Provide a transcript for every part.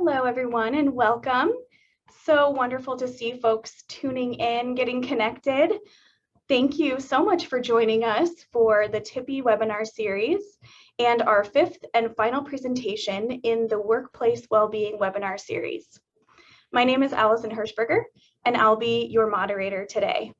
Hello, everyone, and welcome. So wonderful to see folks tuning in, getting connected. Thank you so much for joining us for the TIPI webinar series and our fifth and final presentation in the Workplace Wellbeing webinar series. My name is Allison Hirschberger, and I'll be your moderator today.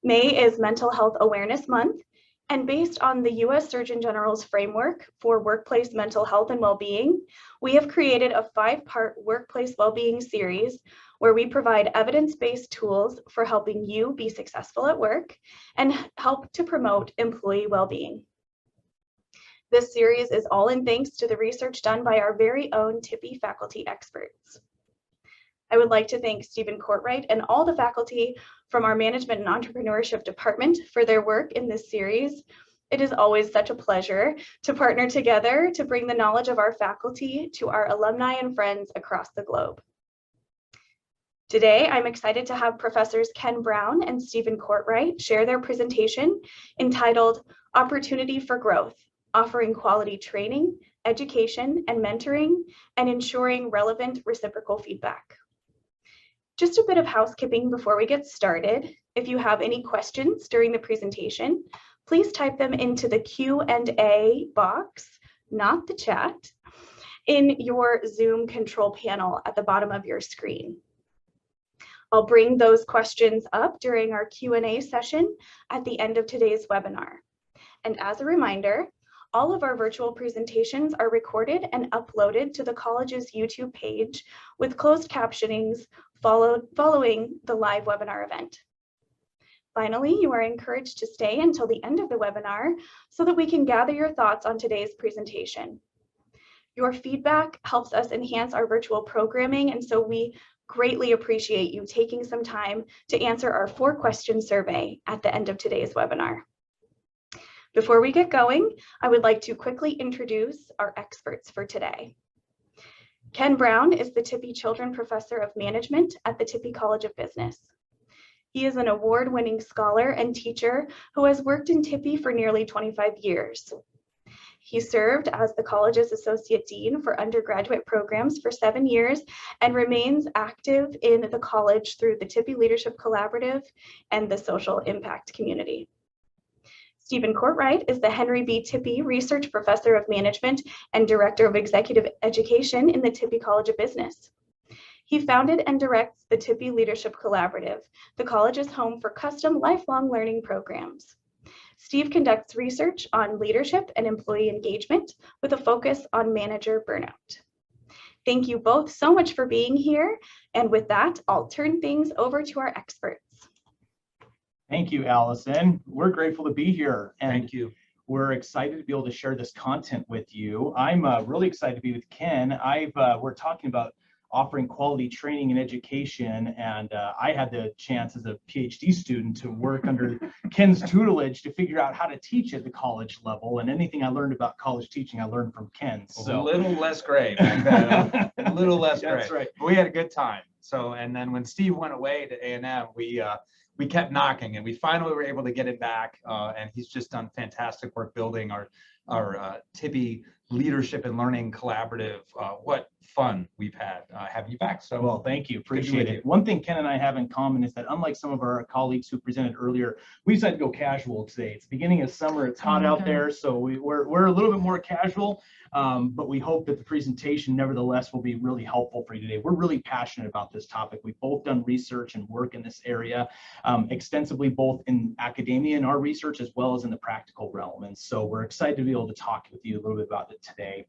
May is Mental Health Awareness Month, and based on the U.S. Surgeon General's framework for workplace mental health and well-being, we have created a 5-part workplace well-being series where we provide evidence-based tools for helping you be successful at work and help to promote employee well-being. This series is all in thanks to the research done by our very own TIPI faculty experts. I would like to thank Stephen Courtright and all the faculty from our Management and Entrepreneurship Department for their work in this series. It is always such a pleasure to partner together to bring the knowledge of our faculty to our alumni and friends across the globe. Today, I'm excited to have Professors Ken Brown and Stephen Courtright share their presentation entitled Opportunity for Growth, Offering Quality Training, Education, and Mentoring, and Ensuring Relevant Reciprocal Feedback. Just a bit of housekeeping before we get started. If you have any questions during the presentation, please type them into the Q&A box, not the chat, in your Zoom control panel at the bottom of your screen. I'll bring those questions up during our Q&A session at the end of today's webinar. And as a reminder, all of our virtual presentations are recorded and uploaded to the college's YouTube page with closed captionings following the live webinar event. Finally, you are encouraged to stay until the end of the webinar so that we can gather your thoughts on today's presentation. Your feedback helps us enhance our virtual programming, and so we greatly appreciate you taking some time to answer our 4-question survey at the end of today's webinar. Before we get going, I would like to quickly introduce our experts for today. Ken Brown is the TIPI Children Professor of Management at the TIPI College of Business. He is an award-winning scholar and teacher who has worked in TIPI for nearly 25 years. He served as the college's Associate Dean for undergraduate programs for 7 years and remains active in the college through the TIPI Leadership Collaborative and the Social Impact Community. Stephen Courtright is the Henry B. Tippie Research Professor of Management and Director of Executive Education in the Tippie College of Business. He founded and directs the Tippie Leadership Collaborative, the college's home for custom lifelong learning programs. Steve conducts research on leadership and employee engagement with a focus on manager burnout. Thank you both so much for being here. And with that, I'll turn things over to our experts. Thank you, Allison. We're grateful to be here. And thank you. We're excited to be able to share this content with you. I'm really excited to be with Ken. We're talking about offering quality training and education, and I had the chance as a PhD student to work under Ken's tutelage to figure out how to teach at the college level, and anything I learned about college teaching, I learned from Ken. So a little less great back then. A little less great. That's right. But we had a good time. So, and then when Steve went away to A&M, we kept knocking, and we finally were able to get it back. And he's just done fantastic work building our TIPI Leadership and Learning Collaborative. What fun we've had having you back. So, well, thank you. Appreciate it. One thing Ken and I have in common is that, unlike some of our colleagues who presented earlier, we decided to go casual today. It's the beginning of summer. It's hot out there, so we're a little bit more casual. But we hope that the presentation, nevertheless, will be really helpful for you today. We're really passionate about this topic. We've both done research and work in this area extensively, both in academia and our research, as well as in the practical realm. And so we're excited to be able to talk with you a little bit about it today.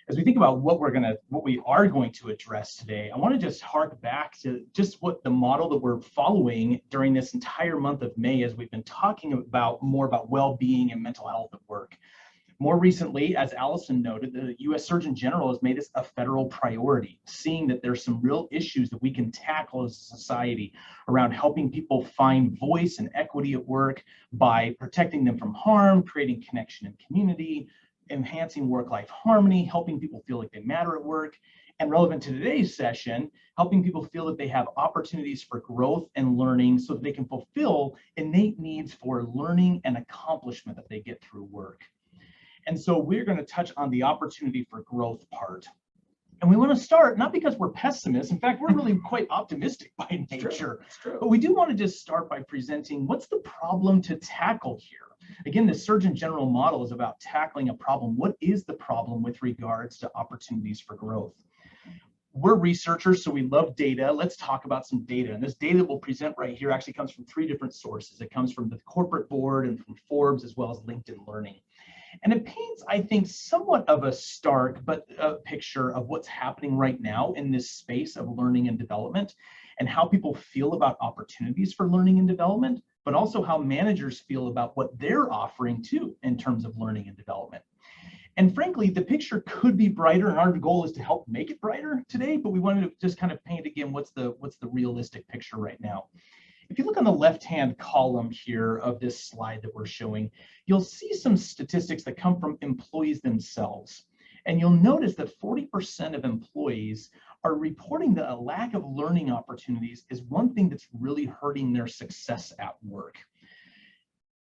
As we think about what we are going to address today, I want to just hark back to just what the model that we're following during this entire month of May, as we've been talking about more about well-being and mental health at work. More recently, as Allison noted, the U.S. Surgeon General has made this a federal priority, seeing that there's some real issues that we can tackle as a society around helping people find voice and equity at work by protecting them from harm, creating connection and community, enhancing work-life harmony, helping people feel like they matter at work, and relevant to today's session, helping people feel that they have opportunities for growth and learning so that they can fulfill innate needs for learning and accomplishment that they get through work. And so we're going to touch on the opportunity for growth part. And we want to start, not because we're pessimists. In fact, we're really quite optimistic by nature. It's true. But we do want to just start by presenting what's the problem to tackle here. Again, the Surgeon General model is about tackling a problem. What is the problem with regards to opportunities for growth? We're researchers, so we love data. Let's talk about some data. And this data we'll present right here actually comes from 3 different sources. It comes from the corporate board and from Forbes, as well as LinkedIn Learning. And it paints, I think, somewhat of a stark picture of what's happening right now in this space of learning and development, and how people feel about opportunities for learning and development, but also how managers feel about what they're offering too in terms of learning and development. And frankly, the picture could be brighter, and our goal is to help make it brighter today, but we wanted to just kind of paint again what's the realistic picture right now. If you look on the left-hand column here of this slide that we're showing, you'll see some statistics that come from employees themselves. And you'll notice that 40% of employees are reporting that a lack of learning opportunities is one thing that's really hurting their success at work.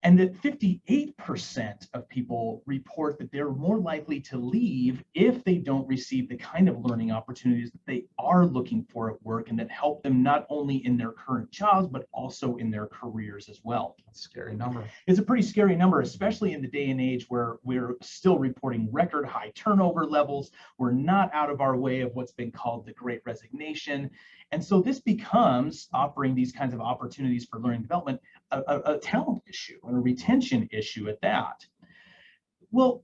And that 58% of people report that they're more likely to leave if they don't receive the kind of learning opportunities that they are looking for at work, and that help them not only in their current jobs, but also in their careers as well. That's a scary number. It's a pretty scary number, especially in the day and age where we're still reporting record high turnover levels. We're not out of our way of what's been called the Great Resignation. And so this becomes, offering these kinds of opportunities for learning and development, a talent issue and a retention issue at that. Well,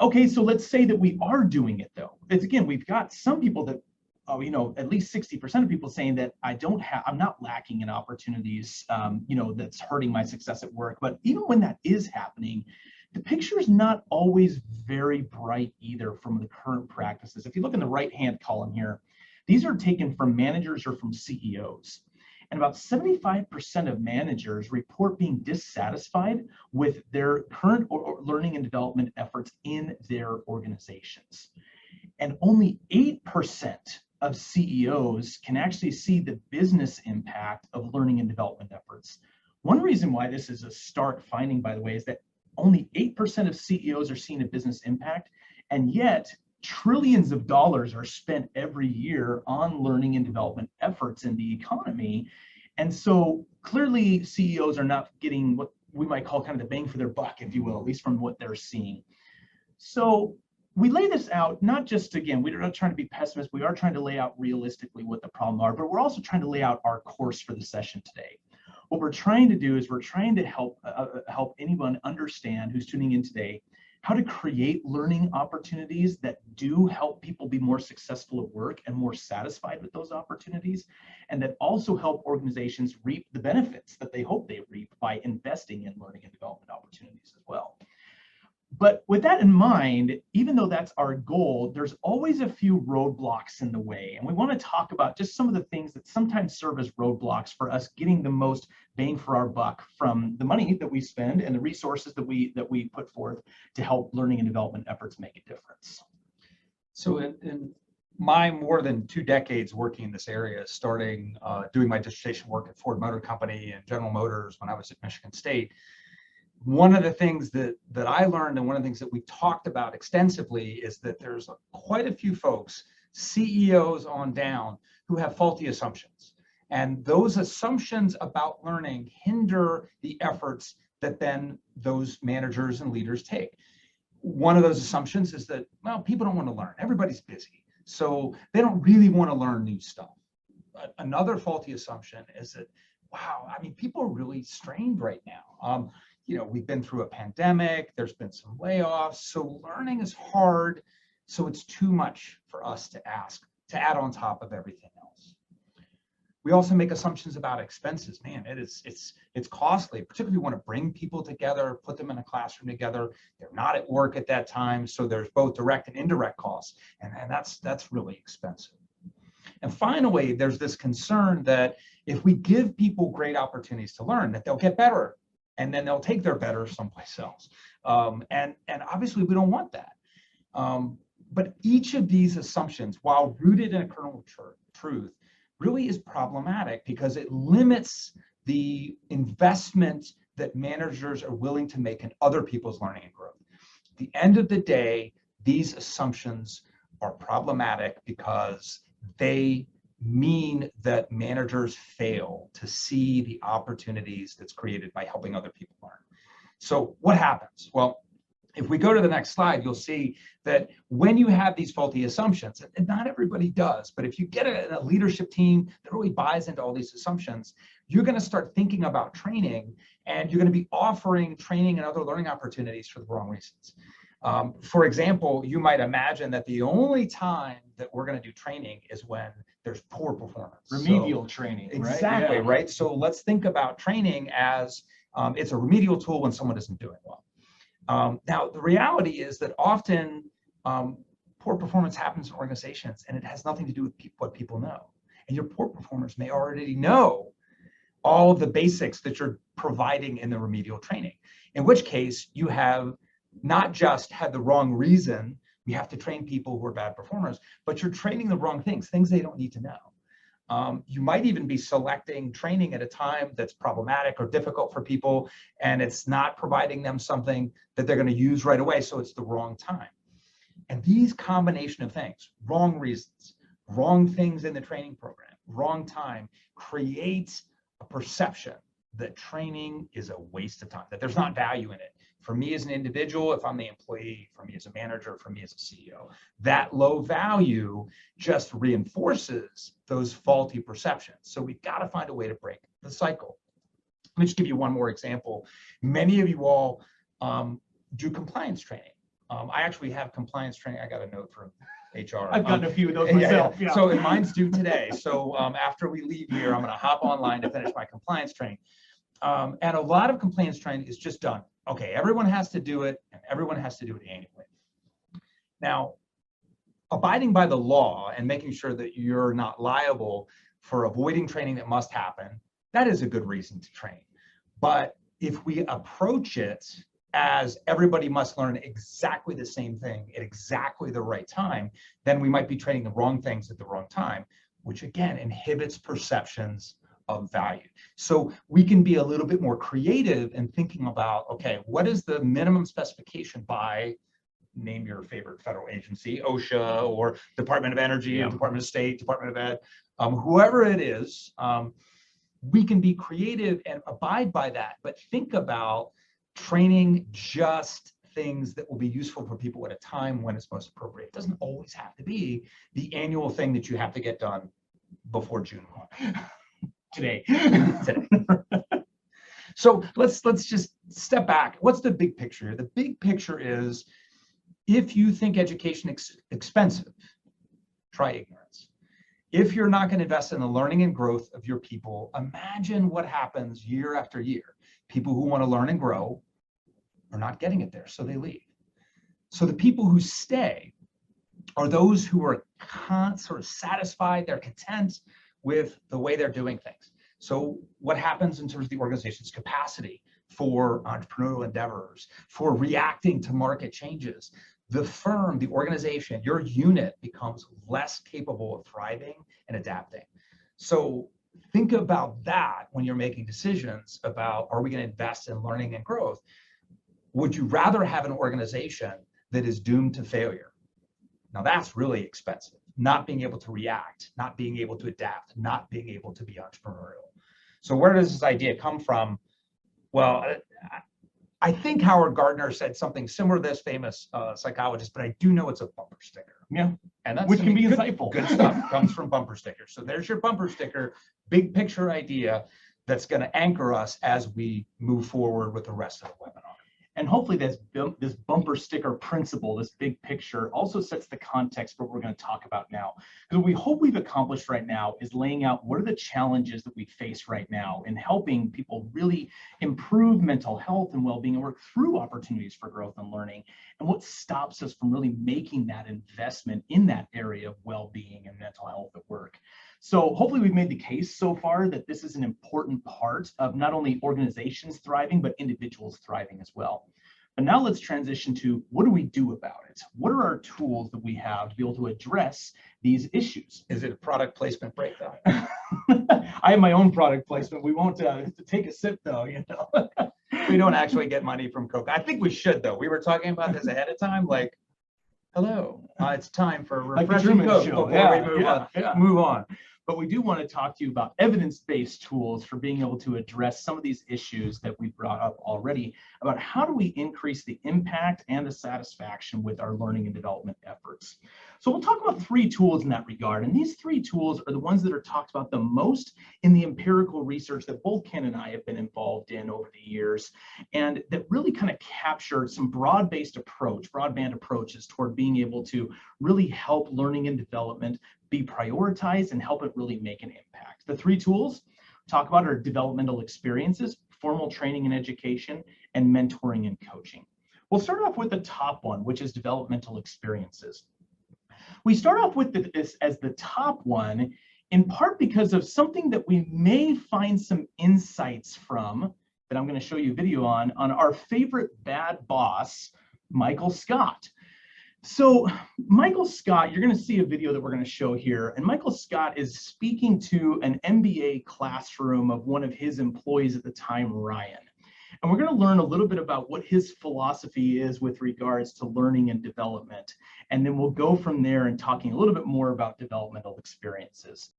okay, so let's say that we are doing it though. It's, again, we've got some people that, at least 60% of people saying that I'm not lacking in opportunities, that's hurting my success at work. But even when that is happening, the picture is not always very bright either from the current practices. If you look in the right-hand column here, these are taken from managers or from CEOs. And about 75% of managers report being dissatisfied with their current learning and development efforts in their organizations. And only 8% of CEOs can actually see the business impact of learning and development efforts. One reason why this is a stark finding, by the way, is that only 8% of CEOs are seeing a business impact, and yet trillions of dollars are spent every year on learning and development efforts in the economy. And so clearly CEOs are not getting what we might call kind of the bang for their buck, if you will, at least from what they're seeing. So we lay this out, not just, again, we're not trying to be pessimists, we are trying to lay out realistically what the problems are, but we're also trying to lay out our course for the session today. What we're trying to do is we're trying to help anyone understand who's tuning in today how to create learning opportunities that do help people be more successful at work and more satisfied with those opportunities, and that also help organizations reap the benefits that they hope they reap by investing in learning and development opportunities as well. But with that in mind, even though that's our goal, there's always a few roadblocks in the way. And we want to talk about just some of the things that sometimes serve as roadblocks for us getting the most bang for our buck from the money that we spend and the resources that we put forth to help learning and development efforts make a difference. So in my more than 2 decades working in this area, starting doing my dissertation work at Ford Motor Company and General Motors when I was at Michigan State, one of the things that I learned, and one of the things that we talked about extensively, is that there's quite a few folks, CEOs on down, who have faulty assumptions. And those assumptions about learning hinder the efforts that then those managers and leaders take. One of those assumptions is that, well, people don't want to learn. Everybody's busy, so they don't really want to learn new stuff. Another faulty assumption is that, wow, I mean, people are really strained right now. We've been through a pandemic, there's been some layoffs, so learning is hard, so it's too much for us to ask, to add on top of everything else. We also make assumptions about expenses. Man, it's costly, particularly when you want to bring people together, put them in a classroom together. They're not at work at that time, so there's both direct and indirect costs, and that's really expensive. And finally, there's this concern that if we give people great opportunities to learn, that they'll get better, and then they'll take their better someplace else. And obviously we don't want that. But each of these assumptions, while rooted in a kernel of truth, really is problematic because it limits the investment that managers are willing to make in other people's learning and growth. At the end of the day, these assumptions are problematic because they mean that managers fail to see the opportunities that's created by helping other people learn. So what happens? Well, if we go to the next slide, you'll see that when you have these faulty assumptions, and not everybody does, but if you get a leadership team that really buys into all these assumptions, you're going to start thinking about training, and you're going to be offering training and other learning opportunities for the wrong reasons. For example, you might imagine that the only time that we're going to do training is when there's poor performance. Remedial training, right? Exactly, Yeah. right? So let's think about training as it's a remedial tool when someone isn't doing well. Now, the reality is that often poor performance happens in organizations, and it has nothing to do with what people know. And your poor performers may already know all of the basics that you're providing in the remedial training, in which case you have not just had the wrong reason we have to train people who are bad performers, but you're training the wrong things they don't need to know. You might even be selecting training at a time that's problematic or difficult for people, and it's not providing them something that they're going to use right away, so it's the wrong time. And these combination of things, wrong reasons, wrong things in the training program, wrong time, creates a perception that training is a waste of time, that there's not value in it. For me as an individual, if I'm the employee, for me as a manager, for me as a CEO, that low value just reinforces those faulty perceptions. So we've got to find a way to break the cycle. Let me just give you one more example. Many of you all do compliance training. I actually have compliance training. I got a note from HR. I've gotten a few of those myself. Yeah. So mine's due today. So after we leave here, I'm going to hop online to finish my compliance training. And a lot of compliance training is just done. Okay, everyone has to do it, and everyone has to do it annually. Now, abiding by the law and making sure that you're not liable for avoiding training that must happen, that is a good reason to train. But if we approach it as everybody must learn exactly the same thing at exactly the right time, then we might be training the wrong things at the wrong time, which again inhibits perceptions of value. So we can be a little bit more creative in thinking about, okay, what is the minimum specification by, name your favorite federal agency, OSHA or Department of Energy, or Department of State, Department of Ed, whoever it is, we can be creative and abide by that, but think about training just things that will be useful for people at a time when it's most appropriate. It doesn't always have to be the annual thing that you have to get done before June 1. Today. So let's just step back. What's the big picture? The big picture is, if you think education is expensive, try ignorance. If you're not going to invest in the learning and growth of your people, imagine what happens year after year. People who want to learn and grow are not getting it there, so they leave. So the people who stay are those who are sort of satisfied, they're content with the way they're doing things. So what happens in terms of the organization's capacity for entrepreneurial endeavors, for reacting to market changes? The firm, the organization, your unit becomes less capable of thriving and adapting. So think about that when you're making decisions about, are we going to invest in learning and growth? Would you rather have an organization that is doomed to failure? Now that's really expensive. Not being able to react, not being able to adapt, not being able to be entrepreneurial. So where does this idea come from? Well, I think Howard Gardner said something similar to this famous psychologist, but I do know it's a bumper sticker. Yeah, and that's, which can be good, insightful. Good stuff comes from bumper stickers. So there's your bumper sticker, big picture idea that's going to anchor us as we move forward with the rest of the webinar. And hopefully this bumper sticker principle, this big picture, also sets the context for what we're going to talk about now. Because what we hope we've accomplished right now is laying out what are the challenges that we face right now in helping people really improve mental health and well-being and work through opportunities for growth and learning, and what stops us from really making that investment in that area of well-being and mental health at work. So hopefully we've made the case so far that this is an important part of not only organizations thriving, but individuals thriving as well. But now let's transition to, what do we do about it? What are our tools that we have to be able to address these issues? Is it a product placement breakdown? I have my own product placement. We won't take a sip though, you know. We don't actually get money from Coke. I think we should though. We were talking about this ahead of time, like, Hello. It's time for a Like the refreshing Truman Coke Show. before we move on. But we do want to talk to you about evidence-based tools for being able to address some of these issues that we brought up already about how do we increase the impact and the satisfaction with our learning and development efforts. So we'll talk about 3 tools in that regard. And these 3 tools are the ones that are talked about the most in the empirical research that both Ken and I have been involved in over the years, and that really kind of capture some broad-based broadband approaches toward being able to really help learning and development be prioritized and help it really make an impact. The 3 tools talk about are developmental experiences, formal training and education, and mentoring and coaching. We'll start off with the top one, which is developmental experiences. We start off with this as the top one, in part because of something that we may find some insights from, that I'm going to show you a video on our favorite bad boss, Michael Scott. So Michael Scott, you're going to see a video that we're going to show here, and Michael Scott is speaking to an MBA classroom of one of his employees at the time, Ryan. And we're going to learn a little bit about what his philosophy is with regards to learning and development. And then we'll go from there and talking a little bit more about developmental experiences.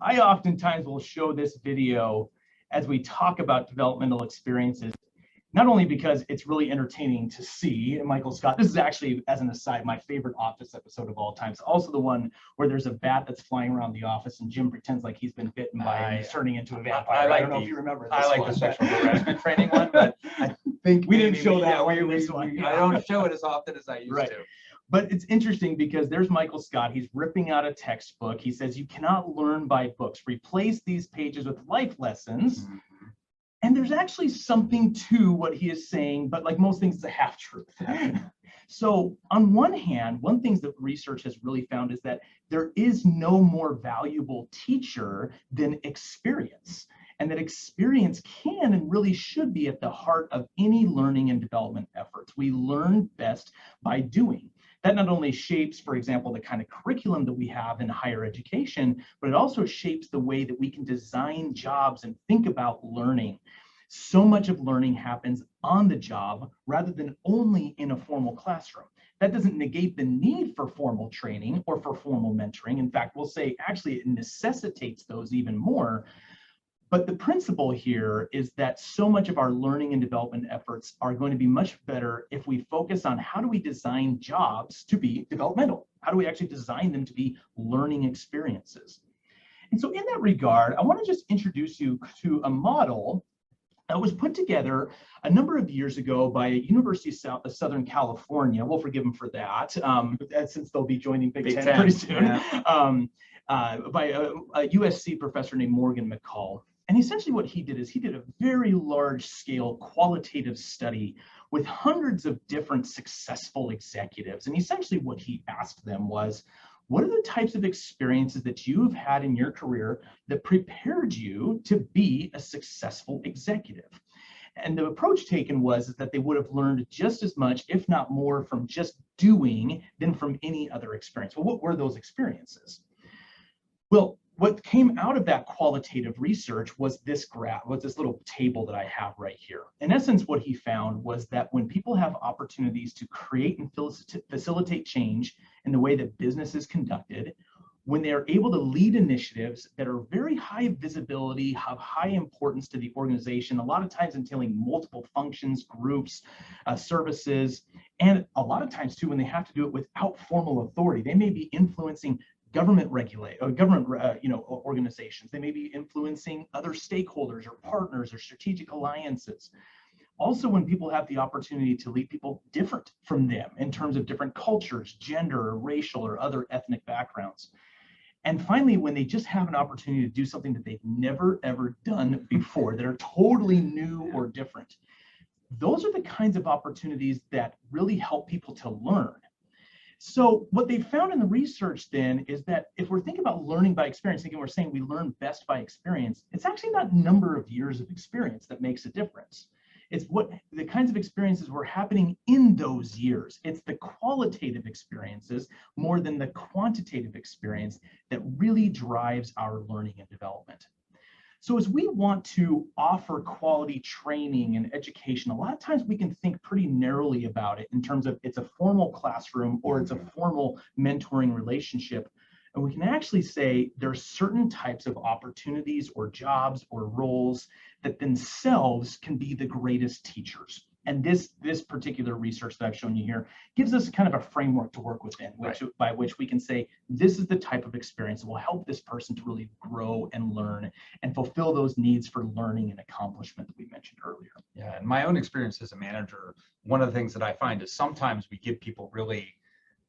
I oftentimes will show this video as we talk about developmental experiences, not only because it's really entertaining to see Michael Scott. This is actually, as an aside, my favorite Office episode of all time. It's also the one where there's a bat that's flying around the office and Jim pretends like he's been bitten by it and he's turning into a vampire. I don't know if you remember this. I like the sexual harassment training one, but I think we didn't show that one. I don't show it as often as I used to. But it's interesting because there's Michael Scott. He's ripping out a textbook. He says, you cannot learn by books. Replace these pages with life lessons. Mm-hmm. And there's actually something to what he is saying, but like most things, it's a half truth. So on one hand, one thing that research has really found is that there is no more valuable teacher than experience, and that experience can and really should be at the heart of any learning and development efforts. We learn best by doing. That not only shapes, for example, the kind of curriculum that we have in higher education, but it also shapes the way that we can design jobs and think about learning. So much of learning happens on the job rather than only in a formal classroom. That doesn't negate the need for formal training or for formal mentoring. In fact, we'll say actually it necessitates those even more. But the principle here is that so much of our learning and development efforts are going to be much better if we focus on how do we design jobs to be developmental? How do we actually design them to be learning experiences? And so in that regard, I want to just introduce you to a model that was put together a number of years ago by University of Southern California. We'll forgive them for that, since they'll be joining Big Ten pretty soon, yeah. By a USC professor named Morgan McCall. And essentially what he did is he did a very large scale qualitative study with hundreds of different successful executives. And essentially what he asked them was, what are the types of experiences that you have had in your career that prepared you to be a successful executive? And the approach taken was that they would have learned just as much, if not more, from just doing than from any other experience. Well, what were those experiences? Well, what came out of that qualitative research was this graph, was this little table that I have right here. In essence, what he found was that when people have opportunities to create and facilitate change in the way that business is conducted, when they are able to lead initiatives that are very high visibility, have high importance to the organization, a lot of times entailing multiple functions, groups, services, and a lot of times too, when they have to do it without formal authority, they may be influencing government organizations. They may be influencing other stakeholders or partners or strategic alliances. Also, when people have the opportunity to lead people different from them in terms of different cultures, gender, or racial or other ethnic backgrounds. And finally, when they just have an opportunity to do something that they've never, ever done before, that are totally new or different. Those are the kinds of opportunities that really help people to learn. So what they found in the research then is that if we're thinking about learning by experience, again, we're saying we learn best by experience, it's actually not number of years of experience that makes a difference. It's what the kinds of experiences were happening in those years. It's the qualitative experiences more than the quantitative experience that really drives our learning and development. So as we want to offer quality training and education, a lot of times we can think pretty narrowly about it in terms of it's a formal classroom or it's a formal mentoring relationship. And we can actually say there are certain types of opportunities or jobs or roles that themselves can be the greatest teachers. And this particular research that I've shown you here gives us kind of a framework to work within, by which we can say, this is the type of experience that will help this person to really grow and learn and fulfill those needs for learning and accomplishment that we mentioned earlier. Yeah, and my own experience as a manager, one of the things that I find is sometimes we give people really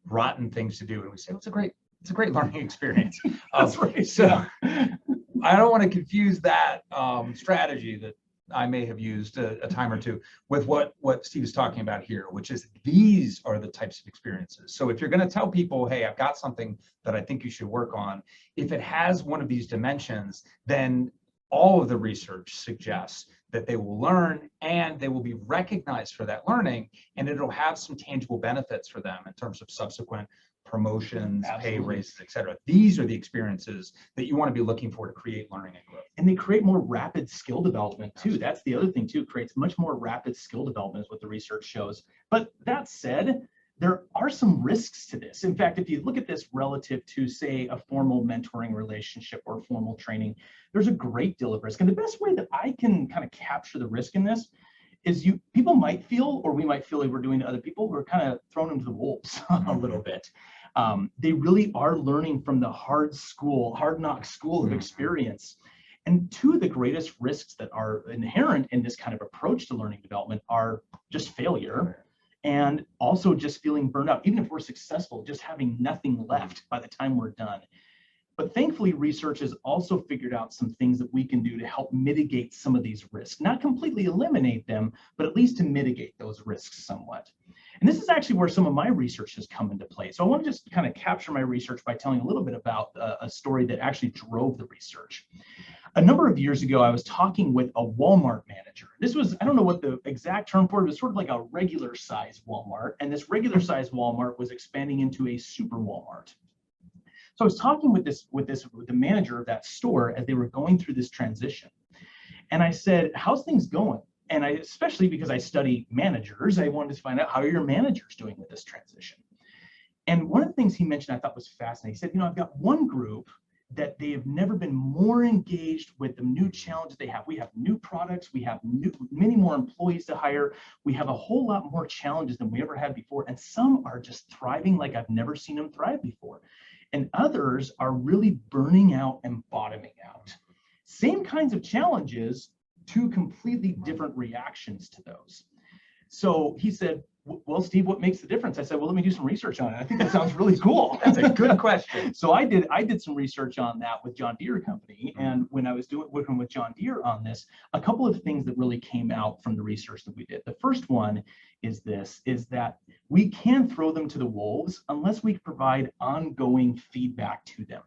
rotten things to do and we say, it's a great learning experience. That's right. So I don't want to confuse that strategy that I may have used a time or two with what Steve is talking about here, which is these are the types of experiences. So if you're going to tell people, hey, I've got something that I think you should work on, if it has one of these dimensions, then all of the research suggests that they will learn and they will be recognized for that learning, and it'll have some tangible benefits for them in terms of subsequent promotions, pay raises, et cetera. These are the experiences that you want to be looking for to create learning and growth. And they create more rapid skill development too. That's the other thing too, creates much more rapid skill development is what the research shows. But that said, there are some risks to this. In fact, if you look at this relative to, say, a formal mentoring relationship or formal training, there's a great deal of risk. And the best way that I can kind of capture the risk in this is people might feel, or we might feel like we're doing to other people, we're kind of thrown into the wolves a little bit. They really are learning from the hard knock school of experience. And two of the greatest risks that are inherent in this kind of approach to learning development are just failure and also just feeling burned out. Even if we're successful, just having nothing left by the time we're done. But thankfully, research has also figured out some things that we can do to help mitigate some of these risks, not completely eliminate them, but at least to mitigate those risks somewhat. And this is actually where some of my research has come into play. So I want to just kind of capture my research by telling a little bit about a story that actually drove the research. A number of years ago, I was talking with a Walmart manager. This was, I don't know what the exact term for it, was sort of like a regular size Walmart. And this regular size Walmart was expanding into a super Walmart. So I was talking with the manager of that store as they were going through this transition. And I said, how's things going? And especially because I study managers, I wanted to find out, how are your managers doing with this transition? And one of the things he mentioned I thought was fascinating. He said, I've got one group that they have never been more engaged with the new challenges they have. We have new products, we have many more employees to hire, we have a whole lot more challenges than we ever had before. And some are just thriving like I've never seen them thrive before. And others are really burning out and bottoming out. Same kinds of challenges, two completely different reactions to those. So he said, well, Steve, what makes the difference? I said, well, let me do some research on it. I think that sounds really cool. That's a good question. So I did some research on that with John Deere Company. And when I was working with John Deere on this, a couple of things that really came out from the research that we did. The first one is that we can throw them to the wolves unless we provide ongoing feedback to them.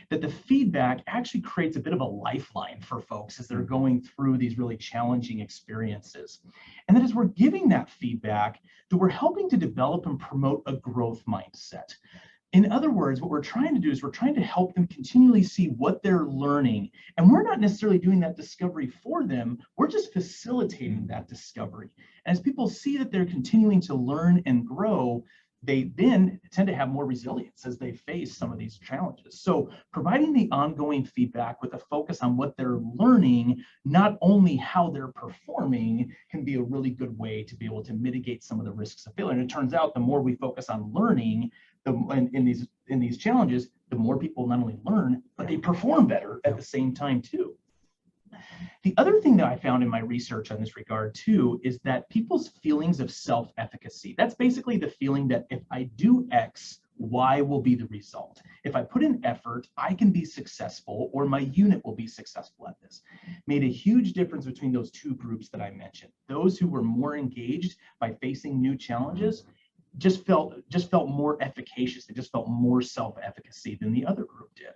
That the feedback actually creates a bit of a lifeline for folks as they're going through these really challenging experiences. And that as we're giving that feedback, that we're helping to develop and promote a growth mindset. In other words, what we're trying to do is we're trying to help them continually see what they're learning. And we're not necessarily doing that discovery for them. We're just facilitating that discovery. And as people see that they're continuing to learn and grow, they then tend to have more resilience as they face some of these challenges. So providing the ongoing feedback with a focus on what they're learning, not only how they're performing, can be a really good way to be able to mitigate some of the risks of failure. And it turns out the more we focus on learning in these challenges, the more people not only learn, but they perform better at the same time too. The other thing that I found in my research on this regard too is that people's feelings of self-efficacy, that's basically the feeling that if I do X, Y will be the result. If I put in effort, I can be successful, or my unit will be successful at this. Made a huge difference between those two groups that I mentioned. Those who were more engaged by facing new challenges just felt more efficacious. They just felt more self-efficacy than the other group did.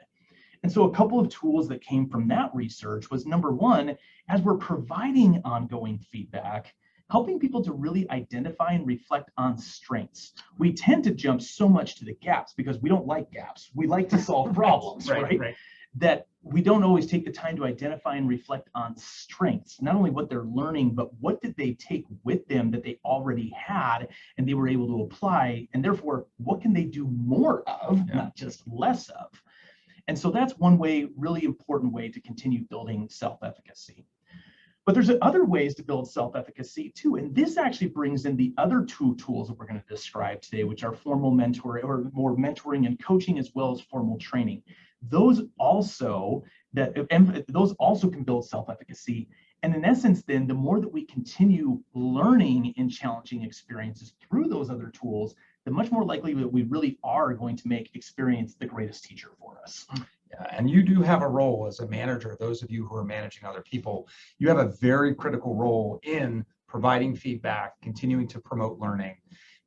And so a couple of tools that came from that research was, number one, as we're providing ongoing feedback, helping people to really identify and reflect on strengths. We tend to jump so much to the gaps because we don't like gaps. We like to solve problems, right? that we don't always take the time to identify and reflect on strengths, not only what they're learning, but what did they take with them that they already had and they were able to apply, and therefore, what can they do more of, not just less of. And so that's one way, really important way to continue building self-efficacy. But there's other ways to build self-efficacy too. And this actually brings in the other two tools that we're going to describe today, which are formal mentoring, or more mentoring and coaching, as well as formal training. Those also can build self-efficacy. And in essence, then, the more that we continue learning in challenging experiences through those other tools, the much more likely that we really are going to make experience the greatest teacher for us. Yeah, and you do have a role as a manager. Those of you who are managing other people, you have a very critical role in providing feedback, continuing to promote learning,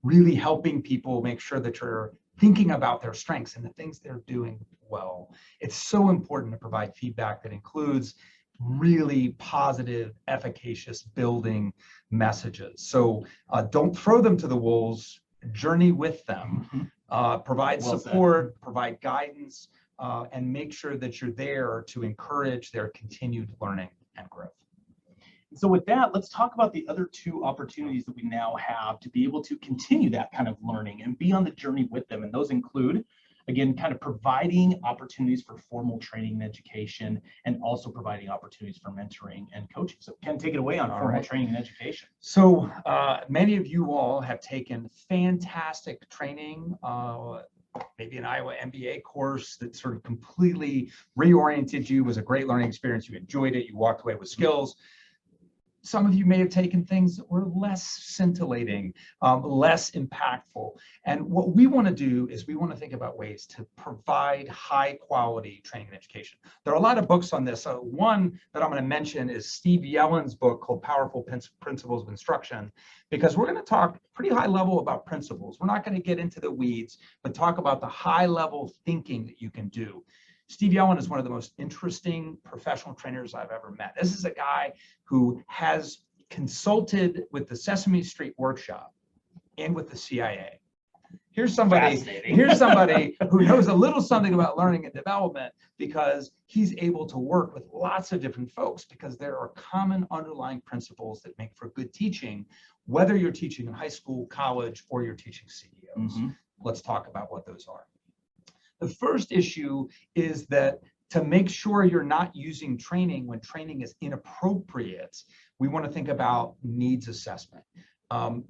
really helping people make sure that you're thinking about their strengths and the things they're doing well. It's so important to provide feedback that includes really positive, efficacious building messages. So don't throw them to the wolves, journey with them, provide support, provide guidance, and make sure that you're there to encourage their continued learning and growth. So with that, let's talk about the other two opportunities that we now have to be able to continue that kind of learning and be on the journey with them. And those include, again, kind of providing opportunities for formal training and education, and also providing opportunities for mentoring and coaching. So Ken, take it away on formal training and education. So many of you all have taken fantastic training, maybe an Iowa MBA course that sort of completely reoriented you, was a great learning experience. You enjoyed it, you walked away with skills. Some of you may have taken things that were less scintillating, less impactful. And what we want to do is we want to think about ways to provide high quality training and education. There are a lot of books on this. One that I'm going to mention is Steve Yellen's book called Powerful Principles of Instruction, because we're going to talk pretty high level about principles. We're not going to get into the weeds, but talk about the high level thinking that you can do. Steve Yellen is one of the most interesting professional trainers I've ever met. This is a guy who has consulted with the Sesame Street Workshop and with the CIA. Here's somebody who knows a little something about learning and development, because he's able to work with lots of different folks, because there are common underlying principles that make for good teaching, whether you're teaching in high school, college, or you're teaching CEOs. Let's talk about what those are. The first issue is that to make sure you're not using training when training is inappropriate, we want to think about needs assessment.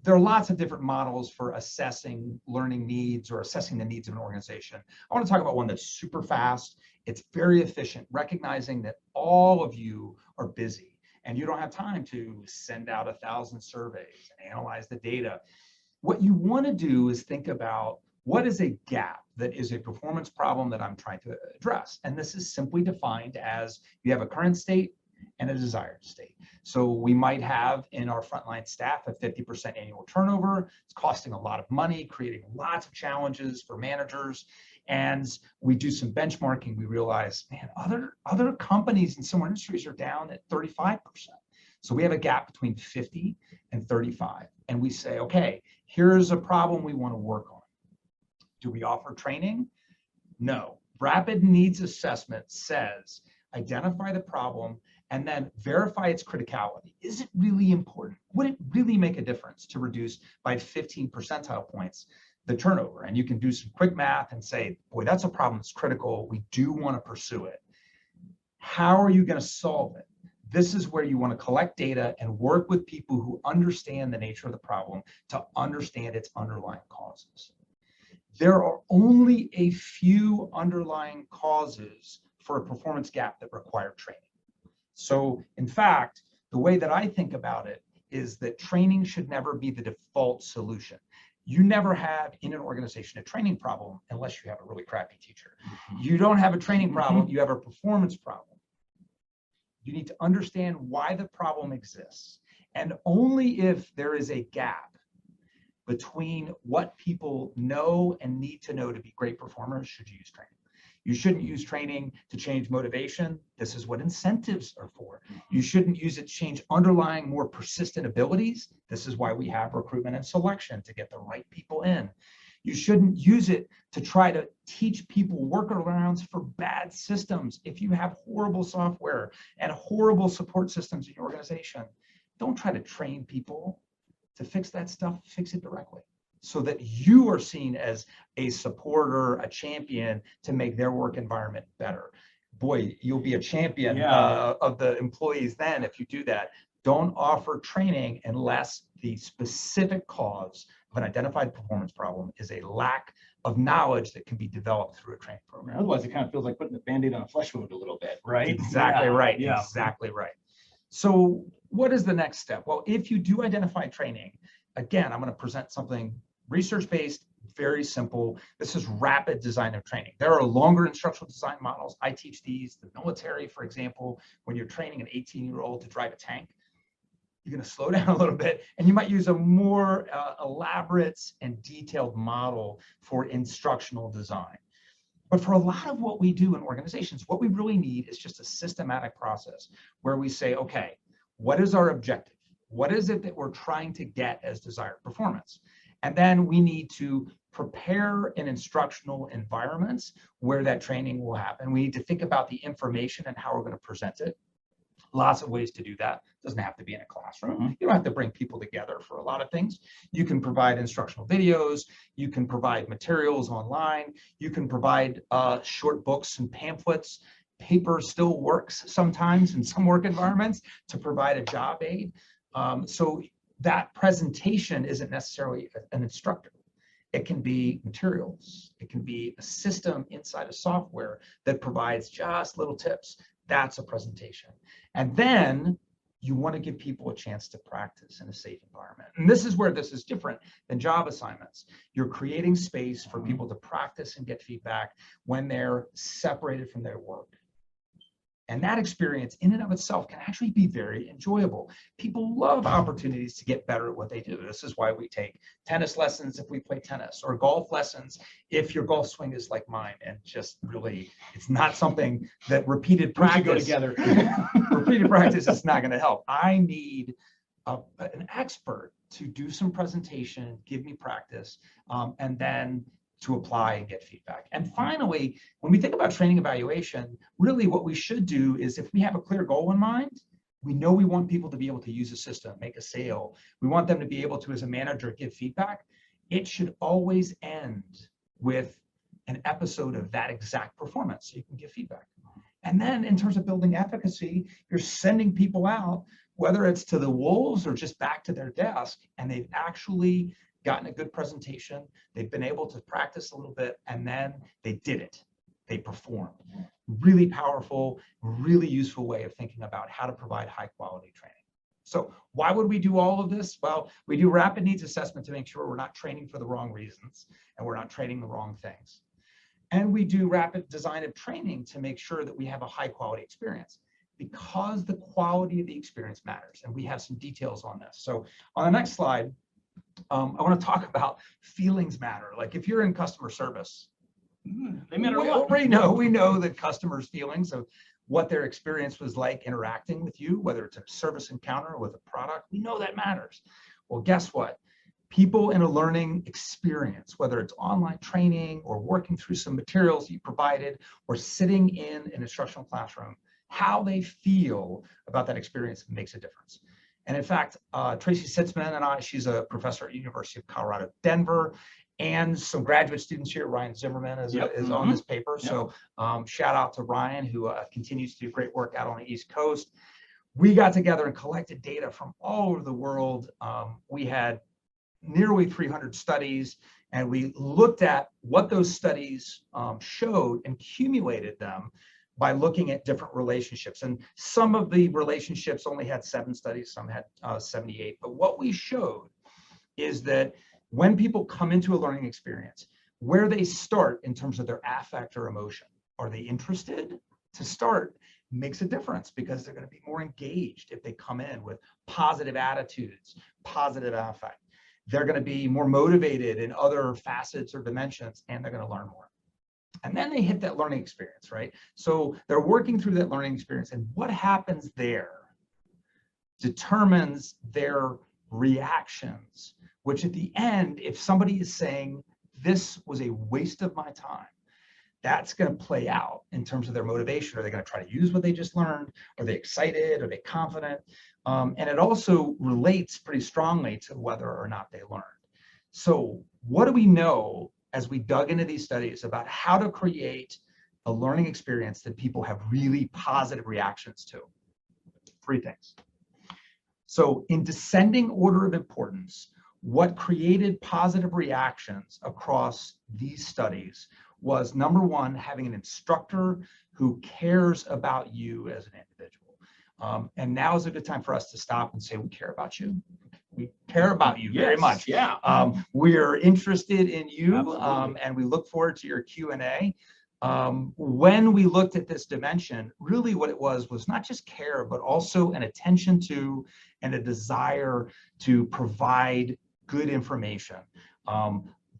There are lots of different models for assessing learning needs or assessing the needs of an organization. I want to talk about one that's super fast. It's very efficient, recognizing that all of you are busy and you don't have time to send out 1,000 surveys and analyze the data. What you want to do is think about, what is a gap that is a performance problem that I'm trying to address? And this is simply defined as you have a current state and a desired state. So we might have in our frontline staff a 50% annual turnover. It's costing a lot of money, creating lots of challenges for managers. And we do some benchmarking. We realize, man, other companies in similar industries are down at 35%. So we have a gap between 50 and 35. And we say, okay, here's a problem we want to work on. Do we offer training? No. Rapid needs assessment says identify the problem and then verify its criticality. Is it really important? Would it really make a difference to reduce by 15 percentile points the turnover? And you can do some quick math and say, boy, that's a problem that's critical. We do want to pursue it. How are you going to solve it? This is where you want to collect data and work with people who understand the nature of the problem to understand its underlying causes. There are only a few underlying causes for a performance gap that require training. So in fact, the way that I think about it is that training should never be the default solution. You never have in an organization a training problem unless you have a really crappy teacher. You don't have a training problem, you have a performance problem. You need to understand why the problem exists. And only if there is a gap between what people know and need to know to be great performers should you use training. You shouldn't use training to change motivation. This is what incentives are for. You shouldn't use it to change underlying more persistent abilities. This is why we have recruitment and selection, to get the right people in. You shouldn't use it to try to teach people workarounds for bad systems. If you have horrible software and horrible support systems in your organization, don't try to train people to fix that stuff, fix it directly, so that you are seen as a supporter, a champion to make their work environment better. Boy, you'll be a champion of the employees then if you do that. Don't offer training unless the specific cause of an identified performance problem is a lack of knowledge that can be developed through a training program. Otherwise, it kind of feels like putting a Band-Aid on a flesh wound a little bit, right? Exactly right. Yeah. Exactly right. So what is the next step? Well, if you do identify training, again, I'm going to present something research-based, very simple. This is rapid design of training. There are longer instructional design models. I teach these. The military, for example, when you're training an 18-year-old to drive a tank, you're going to slow down a little bit, and you might use a more elaborate and detailed model for instructional design. But for a lot of what we do in organizations, what we really need is just a systematic process where we say, okay, what is our objective? What is it that we're trying to get as desired performance? And then we need to prepare an instructional environment where that training will happen. We need to think about the information and how we're going to present it. Lots of ways to do that. It doesn't have to be in a classroom. You don't have to bring people together for a lot of things. You can provide instructional videos. You can provide materials online. You can provide short books and pamphlets. Paper still works sometimes in some work environments to provide a job aid. So that presentation isn't necessarily an instructor. It can be materials. It can be a system inside of software that provides just little tips. That's a presentation. And then you want to give people a chance to practice in a safe environment. And this is where this is different than job assignments. You're creating space for people to practice and get feedback when they're separated from their work. And that experience in and of itself can actually be very enjoyable. People love opportunities to get better at what they do. This is why we take tennis lessons if we play tennis, or golf lessons if your golf swing is like mine and just really, it's not something that repeated practice. We should go together. Repeated practice is not going to help. I need an expert to do some presentation, give me practice, and then to apply and get feedback. And finally, when we think about training evaluation, really what we should do is, if we have a clear goal in mind, we know we want people to be able to use a system, make a sale. We want them to be able to, as a manager, give feedback. It should always end with an episode of that exact performance so you can give feedback. And then in terms of building efficacy, you're sending people out, whether it's to the wolves or just back to their desk, and they've actually gotten a good presentation, they've been able to practice a little bit, and then they did it. They performed. Really powerful, really useful way of thinking about how to provide high quality training. So why would we do all of this? Well, we do rapid needs assessment to make sure we're not training for the wrong reasons and we're not training the wrong things. And we do rapid design of training to make sure that we have a high quality experience, because the quality of the experience matters. And we have some details on this. So on the next slide, I want to talk about feelings matter. Like if you're in customer service, they matter a lot. We know that customers' feelings of what their experience was like interacting with you, whether it's a service encounter or with a product, we know that matters. Well, guess what? People in a learning experience, whether it's online training or working through some materials you provided or sitting in an instructional classroom, how they feel about that experience makes a difference. And in fact, Tracy Sitzman and I, she's a professor at University of Colorado, Denver, and some graduate students here. Ryan Zimmerman is on this paper. Yep. So shout out to Ryan, who continues to do great work out on the East Coast. We got together and collected data from all over the world. We had nearly 300 studies, and we looked at what those studies showed and accumulated them by looking at different relationships. And some of the relationships only had 7 studies, some had 78. But what we showed is that when people come into a learning experience, where they start in terms of their affect or emotion, are they interested to start, makes a difference, because they're going to be more engaged if they come in with positive attitudes, positive affect. They're going to be more motivated in other facets or dimensions, and they're going to learn more. And then they hit that learning experience, right? So they're working through that learning experience, and what happens there determines their reactions, which at the end, if somebody is saying this was a waste of my time, that's going to play out in terms of their motivation. Are they going to try to use what they just learned? Are they excited? Are they confident? And it also relates pretty strongly to whether or not they learned. So what do we know as we dug into these studies about how to create a learning experience that people have really positive reactions to? 3 things. So in descending order of importance, what created positive reactions across these studies was, number 1, having an instructor who cares about you as an individual. And now is a good time for us to stop and say, we care about you. We care about you very much. Yeah. We're interested in you, Absolutely. and we look forward to your Q&A. When we looked at this dimension, really what it was not just care, but also an attention to and a desire to provide good information,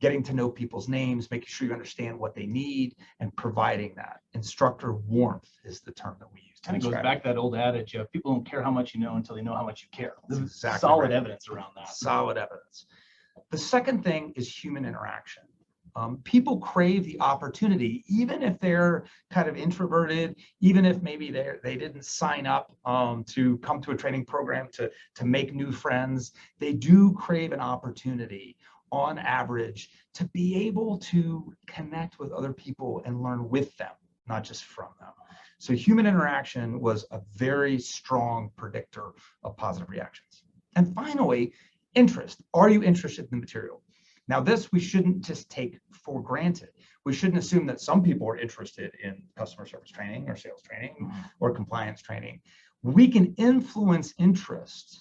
getting to know people's names, making sure you understand what they need, and providing that. Instructor warmth is the term that we use. Kind of goes back to that old adage of people don't care how much you know until they know how much you care. This is exactly solid right. evidence around that. Solid evidence. The second thing is human interaction. People crave the opportunity, even if they're kind of introverted, even if maybe they didn't sign up to come to a training program to make new friends. They do crave an opportunity, on average, to be able to connect with other people and learn with them, not just from them. So human interaction was a very strong predictor of positive reactions. And finally, interest. Are you interested in the material? Now, this we shouldn't just take for granted. We shouldn't assume that some people are interested in customer service training or sales training or compliance training. We can influence interest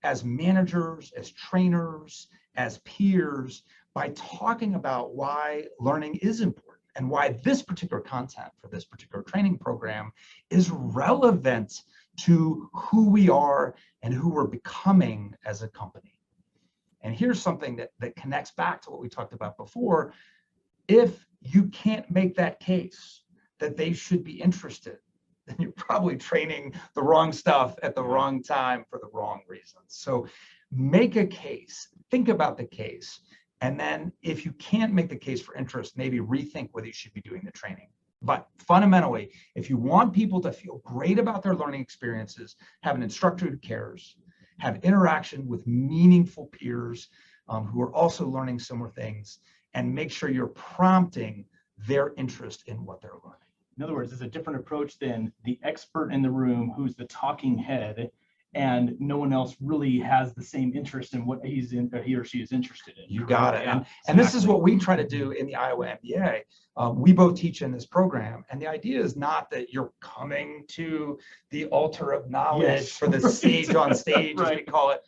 as managers, as trainers, as peers by talking about why learning is important and why this particular content for this particular training program is relevant to who we are and who we're becoming as a company. And here's something that connects back to what we talked about before. If you can't make that case that they should be interested, then you're probably training the wrong stuff at the wrong time for the wrong reasons. So make a case, think about the case, and then if you can't make the case for interest, maybe rethink whether you should be doing the training. But fundamentally, if you want people to feel great about their learning experiences, have an instructor who cares, have interaction with meaningful peers who are also learning similar things, and make sure you're prompting their interest in what they're learning. In other words, it's a different approach than the expert in the room who's the talking head, and no one else really has the same interest in what he or she is interested in. You got it. Yeah, and this is what we try to do in the Iowa MBA. We both teach in this program, and the idea is not that you're coming to the altar of knowledge for the sage on stage, as we call it,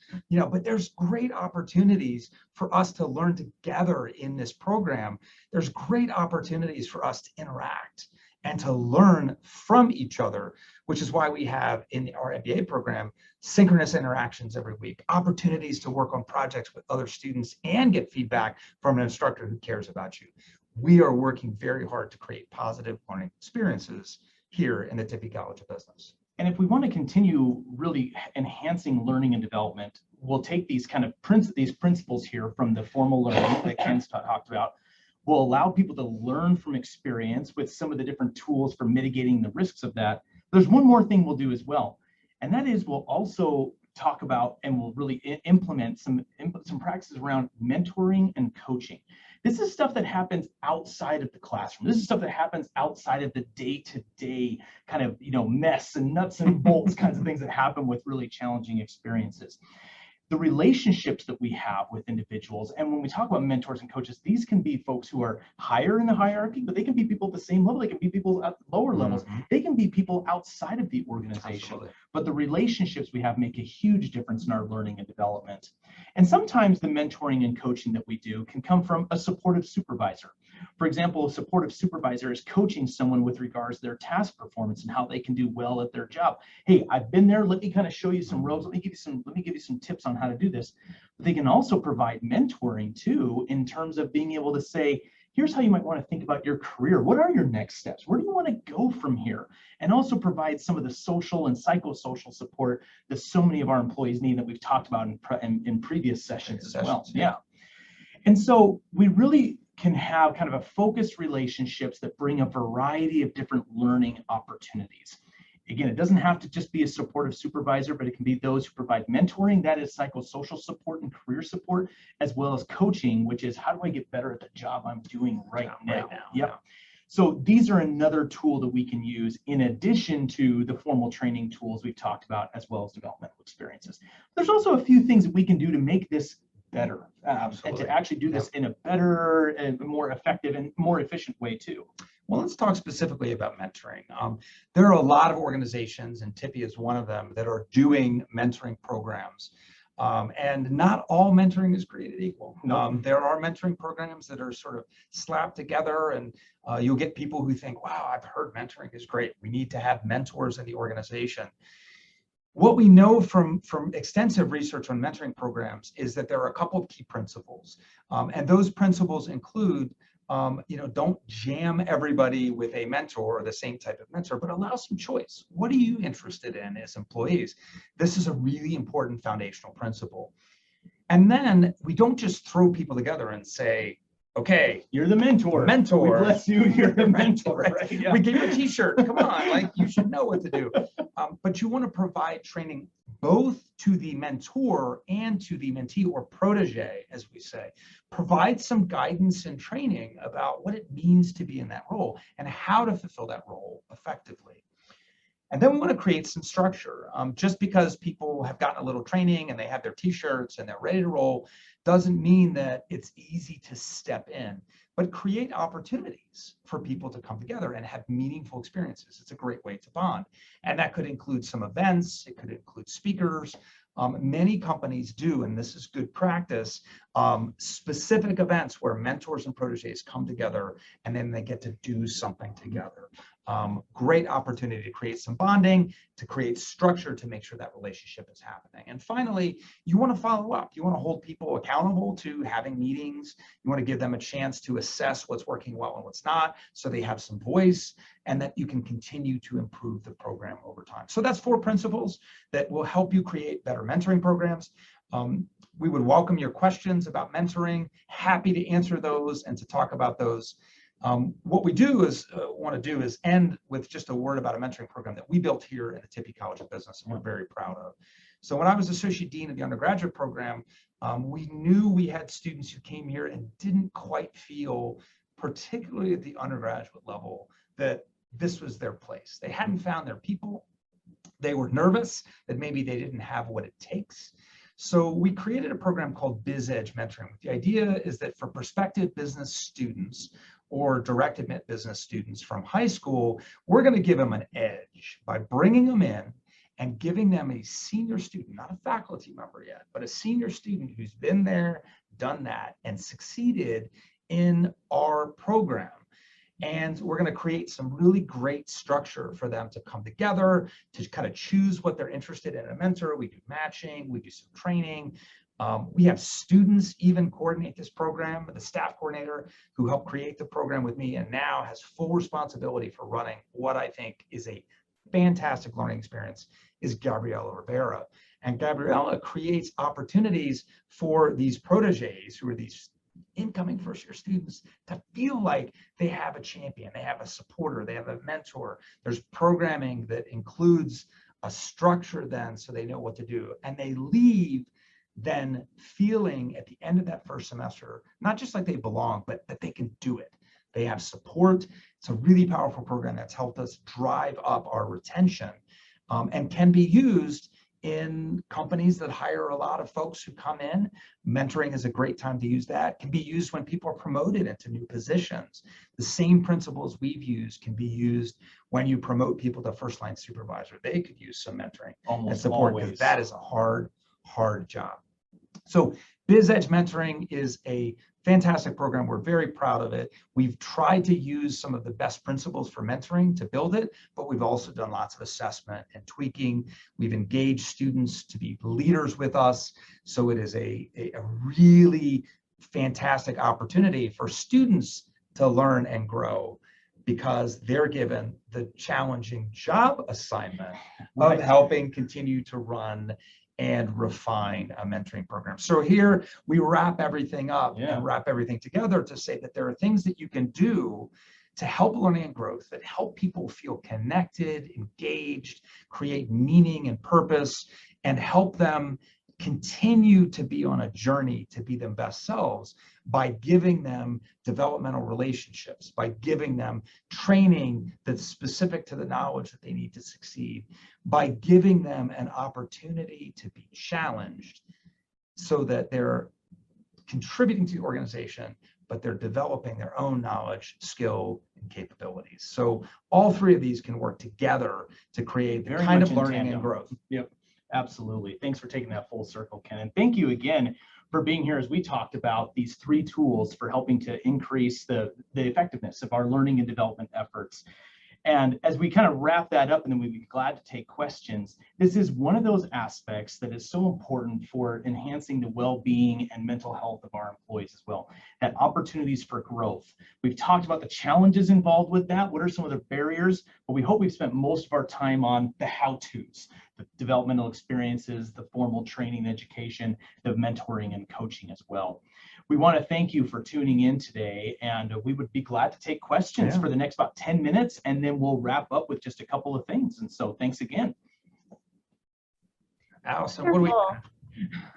but there's great opportunities for us to learn together in this program. There's great opportunities for us to interact and to learn from each other, which is why we have in our MBA program synchronous interactions every week, opportunities to work on projects with other students and get feedback from an instructor who cares about you. We are working very hard to create positive learning experiences here in the Tippie College of Business. And if we want to continue really enhancing learning and development, we'll take these kind of these principles here from the formal learning that Ken's talked about. We'll allow people to learn from experience with some of the different tools for mitigating the risks of that. There's one more thing we'll do as well, and that is we'll also talk about and we'll really implement some practices around mentoring and coaching. This is stuff that happens outside of the classroom. This is stuff that happens outside of the day-to-day kind of mess and nuts and bolts kinds of things that happen with really challenging experiences. The relationships that we have with individuals, and when we talk about mentors and coaches, these can be folks who are higher in the hierarchy, but they can be people at the same level. They can be people at lower levels. They can be people outside of the organization. Absolutely. But the relationships we have make a huge difference in our learning and development. And sometimes the mentoring and coaching that we do can come from a supportive supervisor. For example, a supportive supervisor is coaching someone with regards to their task performance and how they can do well at their job. Hey, I've been there. Let me kind of show you some ropes. Let me give you some tips on how to do this. But they can also provide mentoring too, in terms of being able to say, here's how you might want to think about your career. What are your next steps? Where do you want to go from here? And also provide some of the social and psychosocial support that so many of our employees need that we've talked about in previous sessions as well. Yeah. And so we really can have kind of a focused relationships that bring a variety of different learning opportunities. Again, it doesn't have to just be a supportive supervisor, but it can be those who provide mentoring, that is psychosocial support and career support, as well as coaching, which is how do I get better at the job I'm doing right now? Yep. So these are another tool that we can use in addition to the formal training tools we've talked about, as well as developmental experiences. There's also a few things that we can do to make this better and to actually do this in a better and more effective and more efficient way too. Well, let's talk specifically about mentoring. There are a lot of organizations, and Tippy is one of them, that are doing mentoring programs. And not all mentoring is created equal. There are mentoring programs that are sort of slapped together, and you'll get people who think, wow, I've heard mentoring is great. We need to have mentors in the organization. What we know from extensive research on mentoring programs is that there are a couple of key principles. And those principles include don't jam everybody with a mentor or the same type of mentor, but allow some choice. What are you interested in as employees? This is a really important foundational principle. And then we don't just throw people together and say, okay, you're the mentor. We bless you. You're the mentor. Right? Yeah. We give you a t-shirt. Come on, like you should know what to do. But you want to provide training both to the mentor and to the mentee or protege, as we say. Provide some guidance and training about what it means to be in that role and how to fulfill that role effectively. And then we want to create some structure. Just because people have gotten a little training and they have their t-shirts and they're ready to roll doesn't mean that it's easy to step in, but create opportunities for people to come together and have meaningful experiences. It's a great way to bond. And that could include some events, it could include speakers. Many companies do, and this is good practice, specific events where mentors and proteges come together and then they get to do something together. Great opportunity to create some bonding, to create structure to make sure that relationship is happening. And finally, you want to follow up. You want to hold people accountable to having meetings. You want to give them a chance to assess what's working well and what's not, so they have some voice and that you can continue to improve the program over time. So that's 4 principles that will help you create better mentoring programs. We would welcome your questions about mentoring. Happy to answer those and to talk about those. What we want to do is end with just a word about a mentoring program that we built here at the Tippy College of Business, and we're very proud of. So when I was associate dean of the undergraduate program, we knew we had students who came here and didn't quite feel, particularly at the undergraduate level, that this was their place. They hadn't found their people. They were nervous that maybe they didn't have what it takes. So we created a program called BizEdge Mentoring. The idea is that for prospective business students or direct admit business students from high school, we're going to give them an edge by bringing them in and giving them a senior student, not a faculty member yet, but a senior student who's been there, done that, and succeeded in our program. And we're going to create some really great structure for them to come together, to kind of choose what they're interested in a mentor. We do matching, we do some training. We have students even coordinate this program. The staff coordinator who helped create the program with me and now has full responsibility for running what I think is a fantastic learning experience is Gabriela Rivera. And Gabriela creates opportunities for these proteges who are these incoming first-year students to feel like they have a champion, they have a supporter, they have a mentor. There's programming that includes a structure then so they know what to do. And they leave then feeling at the end of that first semester, not just like they belong, but that they can do it. They have support. It's a really powerful program that's helped us drive up our retention and can be used in companies that hire a lot of folks who come in. Mentoring is a great time to use that. It can be used when people are promoted into new positions. The same principles we've used can be used when you promote people to first line supervisor. They could use some mentoring and support because that is a hard job. So BizEdge Mentoring is a fantastic program. We're very proud of it. We've tried to use some of the best principles for mentoring to build it, but we've also done lots of assessment and tweaking. We've engaged students to be leaders with us. So it is a really fantastic opportunity for students to learn and grow because they're given the challenging job assignment of helping continue to run and refine a mentoring program. So here we wrap everything up and wrap everything together to say that there are things that you can do to help learning and growth, that help people feel connected, engaged, create meaning and purpose, and help them continue to be on a journey to be their best selves by giving them developmental relationships, by giving them training that's specific to the knowledge that they need to succeed, by giving them an opportunity to be challenged so that they're contributing to the organization, but they're developing their own knowledge, skill, and capabilities. So all three of these can work together to create the kind of learning and growth. Yep, absolutely. Thanks for taking that full circle, Ken. And thank you again for being here as we talked about these 3 tools for helping to increase the effectiveness of our learning and development efforts. And as we kind of wrap that up, and then we'd be glad to take questions, this is one of those aspects that is so important for enhancing the well-being and mental health of our employees as well, that opportunities for growth. We've talked about the challenges involved with that. What are some of the barriers? But we hope we've spent most of our time on the how-tos, the developmental experiences, the formal training and education, the mentoring and coaching as well. We want to thank you for tuning in today, and we would be glad to take questions for the next about 10 minutes, and then we'll wrap up with just a couple of things. And so thanks again. Allison, what do we?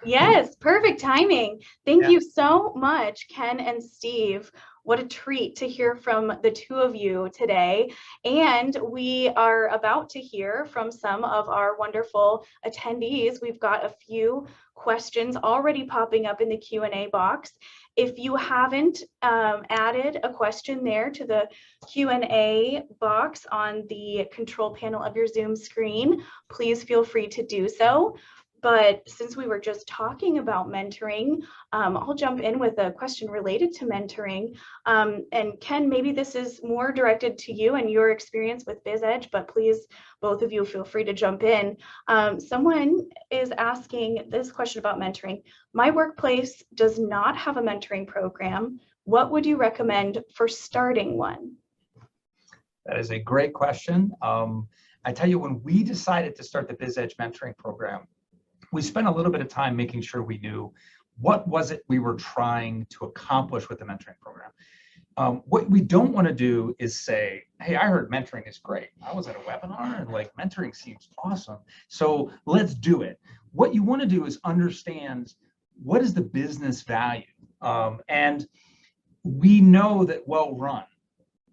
Yes, perfect timing. Thank you so much, Ken and Steve. What a treat to hear from the two of you today. And we are about to hear from some of our wonderful attendees. We've got a few questions already popping up in the Q&A box. If you haven't added a question there to the Q&A box on the control panel of your Zoom screen, please feel free to do so. But since we were just talking about mentoring, I'll jump in with a question related to mentoring. And Ken, maybe this is more directed to you and your experience with BizEdge, but please, both of you, feel free to jump in. Someone is asking this question about mentoring. My workplace does not have a mentoring program. What would you recommend for starting one? That is a great question. I tell you, when we decided to start the BizEdge mentoring program, we spent a little bit of time making sure we knew what was it we were trying to accomplish with the mentoring program. What we don't want to do is say, hey, I heard mentoring is great. I was at a webinar and like mentoring seems awesome. So let's do it. What you want to do is understand what is the business value. And we know that well run,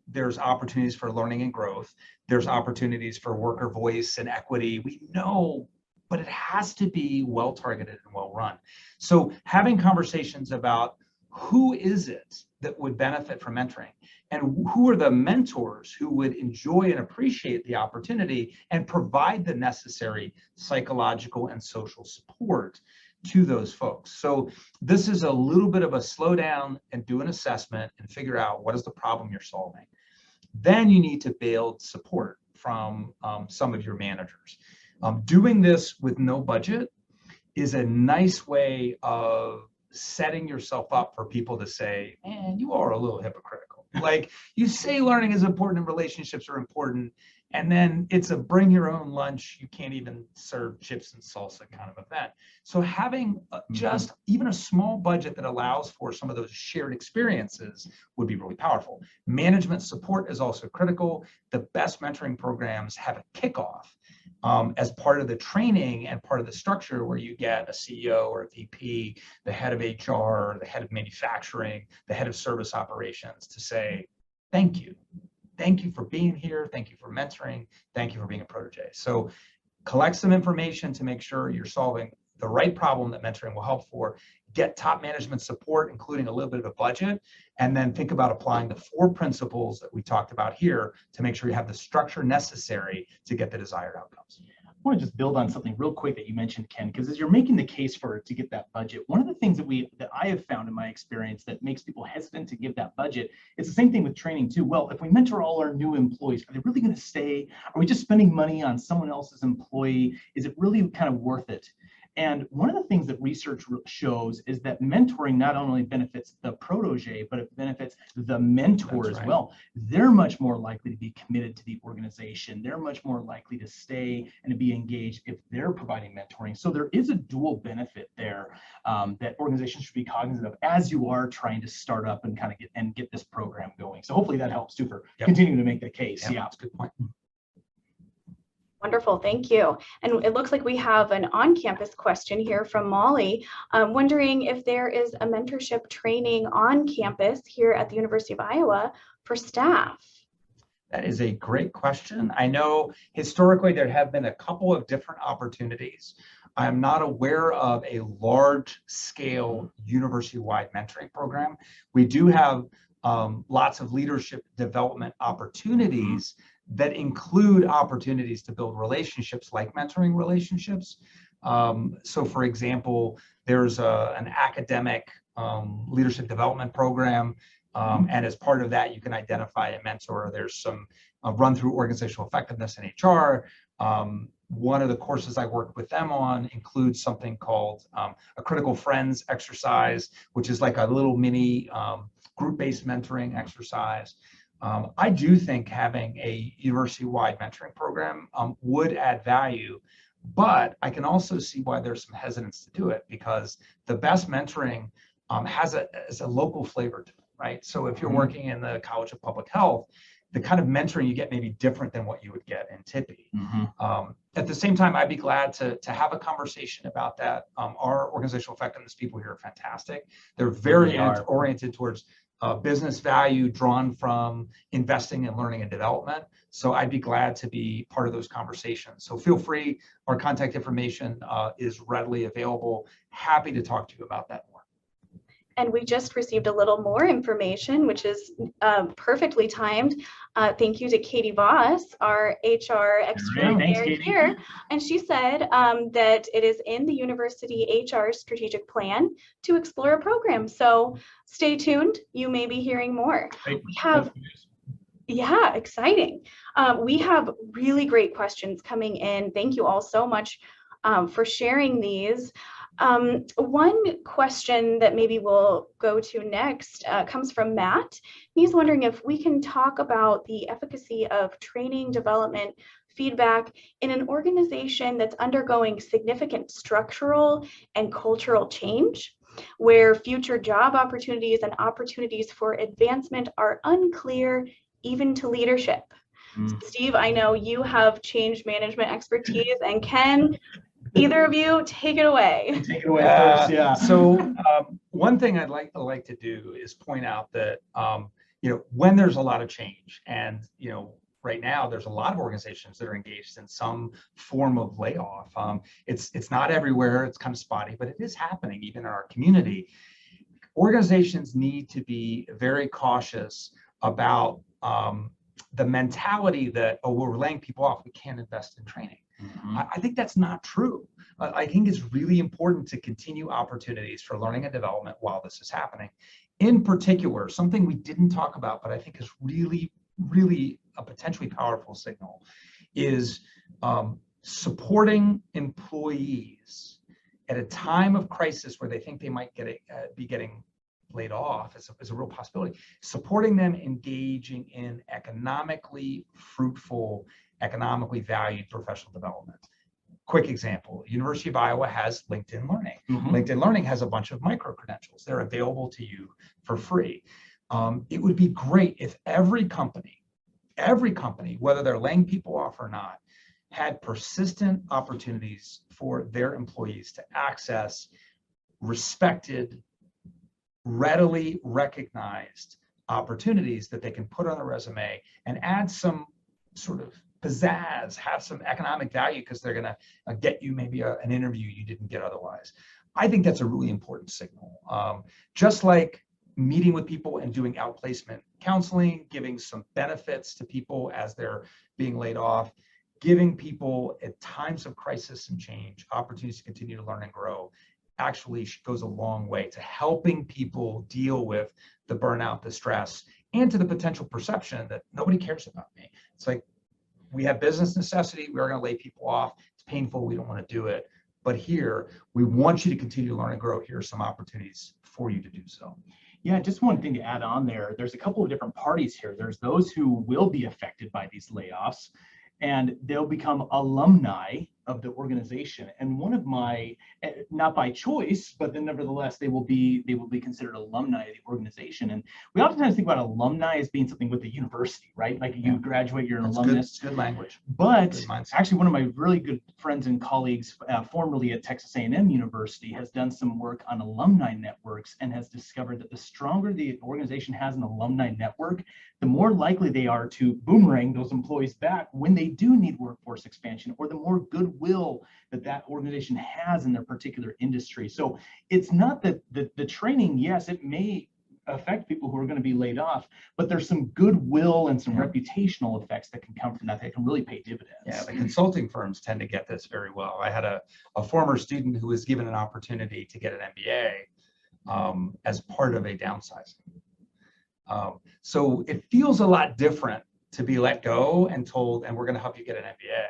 there's opportunities for learning and growth. There's opportunities for worker voice and equity. We know, but it has to be well targeted and well run. So having conversations about who is it that would benefit from mentoring and who are the mentors who would enjoy and appreciate the opportunity and provide the necessary psychological and social support to those folks. So this is a little bit of a slow down and do an assessment and figure out what is the problem you're solving. Then you need to build support from some of your managers. Doing this with no budget is a nice way of setting yourself up for people to say, man, you are a little hypocritical. Like you say learning is important and relationships are important, and then it's a bring your own lunch, you can't even serve chips and salsa kind of event. So having just even a small budget that allows for some of those shared experiences would be really powerful. Management support is also critical. The best mentoring programs have a kickoff as part of the training and part of the structure where you get a CEO or a VP, the head of HR, the head of manufacturing, the head of service operations to say, thank you. Thank you for being here. Thank you for mentoring. Thank you for being a protege. So collect some information to make sure you're solving the right problem that mentoring will help for. Get top management support, including a little bit of a budget, and then think about applying the 4 principles that we talked about here to make sure you have the structure necessary to get the desired outcomes. I want to just build on something real quick that you mentioned, Ken, because as you're making the case for it to get that budget, one of the things that I have found in my experience that makes people hesitant to give that budget, it's the same thing with training too. Well, if we mentor all our new employees, are they really going to stay? Are we just spending money on someone else's employee? Is it really kind of worth it? And one of the things that research shows is that mentoring not only benefits the protege, but it benefits the mentor as well. They're much more likely to be committed to the organization. They're much more likely to stay and to be engaged if they're providing mentoring. So there is a dual benefit there that organizations should be cognizant of as you are trying to start up and kind of get this program going. So hopefully that helps too for continuing to make the case. Yeah, that's a good point. Wonderful, thank you. And it looks like we have an on-campus question here from Molly, wondering if there is a mentorship training on campus here at the University of Iowa for staff. That is a great question. I know historically there have been a couple of different opportunities. I'm not aware of a large-scale university-wide mentoring program. We do have lots of leadership development opportunities that include opportunities to build relationships like mentoring relationships. So for example, there's an academic leadership development program. And as part of that, you can identify a mentor. There's some run through organizational effectiveness in HR. One of the courses I worked with them on includes something called a critical friends exercise, which is like a little mini group-based mentoring exercise. I do think having a university-wide mentoring program would add value, but I can also see why there's some hesitance to do it, because the best mentoring has a local flavor to it, right? So if you're working in the College of Public Health, the kind of mentoring you get may be different than what you would get in Tippy. At the same time, I'd be glad to have a conversation about that. Our organizational effectiveness people here are fantastic. They're very oriented towards business value drawn from investing in learning and development. So I'd be glad to be part of those conversations. So feel free, our contact information is readily available. Happy to talk to you about that more. And we just received a little more information, which is perfectly timed. Thank you to Katie Voss, our HR extraordinaire here. And she said that it is in the university HR strategic plan to explore a program. So stay tuned. You may be hearing more. We have, yeah, exciting. We have really great questions coming in. Thank you all so much for sharing these. One question that maybe we'll go to next comes from Matt. He's wondering if we can talk about the efficacy of training, development, feedback in an organization that's undergoing significant structural and cultural change, where future job opportunities and opportunities for advancement are unclear, even to leadership. Steve, I know you have change management expertise, and Ken, either of you, take it away. Take it away first, yeah. So one thing I'd like to do is point out that when there's a lot of change, and right now there's a lot of organizations that are engaged in some form of layoff. It's not everywhere, it's kind of spotty, but it is happening even in our community. Organizations need to be very cautious about the mentality that, oh, we're laying people off, we can't invest in training. I think that's not true. I think it's really important to continue opportunities for learning and development while this is happening. In particular, something we didn't talk about, but I think is really, really a potentially powerful signal, is supporting employees at a time of crisis where they think they might be getting laid off is a real possibility. Supporting them engaging in economically fruitful, economically valued professional development. Quick example, University of Iowa has LinkedIn Learning. LinkedIn Learning has a bunch of micro-credentials. They're available to you for free. It would be great if every company, whether they're laying people off or not, had persistent opportunities for their employees to access respected, readily recognized opportunities that they can put on a resume and add some sort of pizzazz, have some economic value because they're going to get you maybe an interview you didn't get otherwise. I think that's a really important signal. Just like meeting with people and doing outplacement counseling, giving some benefits to people as they're being laid off, giving people at times of crisis and change opportunities to continue to learn and grow actually goes a long way to helping people deal with the burnout, the stress, and to the potential perception that nobody cares about me. It's like, we have business necessity, we're going to lay people off. It's painful, we don't want to do it, but here we want you to continue to learn and grow. Here are some opportunities for you to do so. Yeah, just one thing to add on there. There's a couple of different parties here. There's those who will be affected by these layoffs, and they'll become alumni of the organization. And one of my, not by choice, but then nevertheless, they will be considered alumni of the organization. And we oftentimes think about alumni as being something with the university, right? Like you graduate, you're an alumnus. Good language. But actually, one of my really good friends and colleagues, formerly at Texas A&M University, has done some work on alumni networks and has discovered that the stronger the organization has an alumni network, the more likely they are to boomerang those employees back when they do need workforce expansion, or the more goodwill that that organization has in their particular industry. So it's not that the training, yes, it may affect people who are going to be laid off, but there's some goodwill and some reputational effects that can come from that can really pay dividends. Yeah, the consulting firms tend to get this very well. I had a former student who was given an opportunity to get an MBA as part of a downsizing. So it feels a lot different to be let go and told, and we're going to help you get an MBA,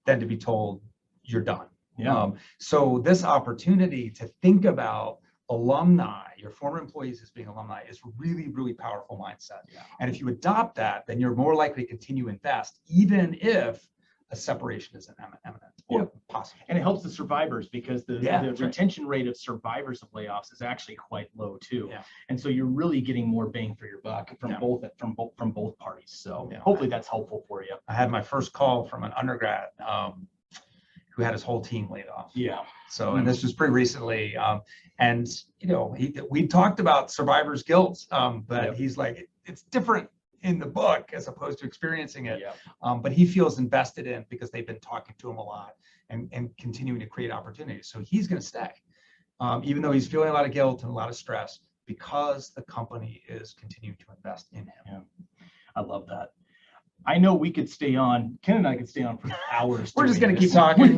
than to be told you're done. Yeah. So this opportunity to think about alumni, your former employees as being alumni, is really, really powerful mindset. Yeah. And if you adopt that, then you're more likely to continue to invest, even if a separation is imminent or possible. And it helps the survivors, because the retention rate of survivors of layoffs is actually quite low too. Yeah. And so you're really getting more bang for your buck from both parties. So hopefully that's helpful for you. I had my first call from an undergrad who had his whole team laid off. Yeah. So, and this was pretty recently. And, you know, we talked about survivor's guilt, but he's like, it's different in the book as opposed to experiencing it. But he feels invested in, because they've been talking to him a lot and continuing to create opportunities. So he's going to stay, even though he's feeling a lot of guilt and a lot of stress, because the company is continuing to invest in him. Yeah. I love that. I know we could stay on, Ken and I could stay on for hours. We're just going to keep talking.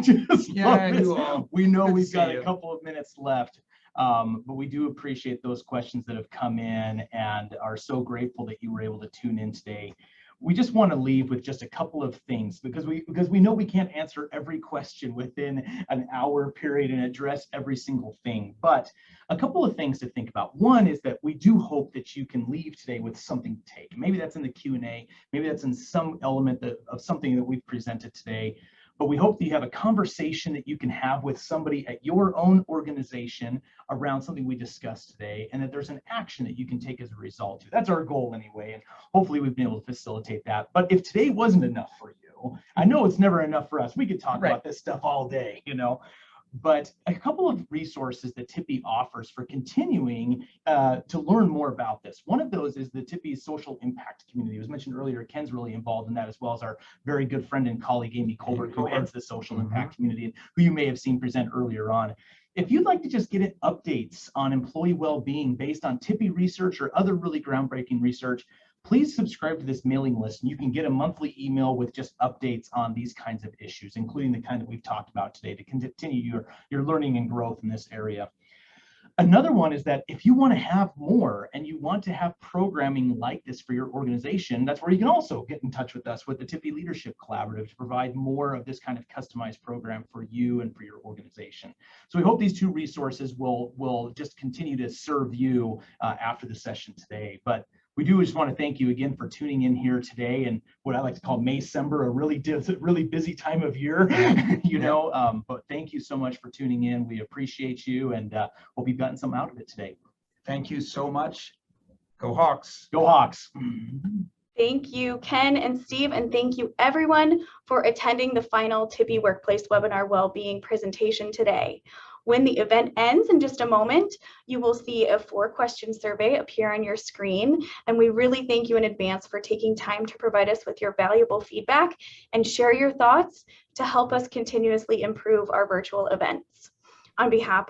We know we've got a couple of minutes left, but we do appreciate those questions that have come in and are so grateful that you were able to tune in today. We just want to leave with just a couple of things, because we know we can't answer every question within an hour period and address every single thing, but a couple of things to think about. One is that we do hope that you can leave today with something to take. Maybe that's in the Q&A, maybe that's in some element of something that we've presented today. But we hope that you have a conversation that you can have with somebody at your own organization around something we discussed today, and that there's an action that you can take as a result. That's our goal anyway, and hopefully we've been able to facilitate that. But if today wasn't enough for you, I know it's never enough for us. We could talk about this stuff all day, you know. But a couple of resources that Tippy offers for continuing to learn more about this. One of those is the Tippy social impact community. It was mentioned earlier, Ken's really involved in that, as well as our very good friend and colleague, Amy Colbert, who heads the social impact community, and who you may have seen present earlier on. If you'd like to just get updates on employee well-being based on Tippy research or other really groundbreaking research, please subscribe to this mailing list, and you can get a monthly email with just updates on these kinds of issues, including the kind that we've talked about today, to continue your learning and growth in this area. Another one is that if you want to have more and you want to have programming like this for your organization, that's where you can also get in touch with us with the Tippy Leadership Collaborative to provide more of this kind of customized program for you and for your organization. So we hope these two resources will just continue to serve you after the session today. But we do just want to thank you again for tuning in here today, and what I like to call May-cember, a really busy time of year, you know. But thank you so much for tuning in. We appreciate you, and hope you've gotten something out of it today. Thank you so much. Go Hawks. Go Hawks. Thank you, Ken and Steve, and thank you everyone for attending the final Tippy Workplace Webinar Wellbeing presentation today. When the event ends in just a moment, you will see a 4-question survey appear on your screen, and we really thank you in advance for taking time to provide us with your valuable feedback and share your thoughts to help us continuously improve our virtual events. On behalf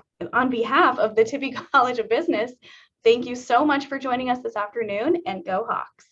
of the Tippy College of Business, thank you so much for joining us this afternoon, and go Hawks.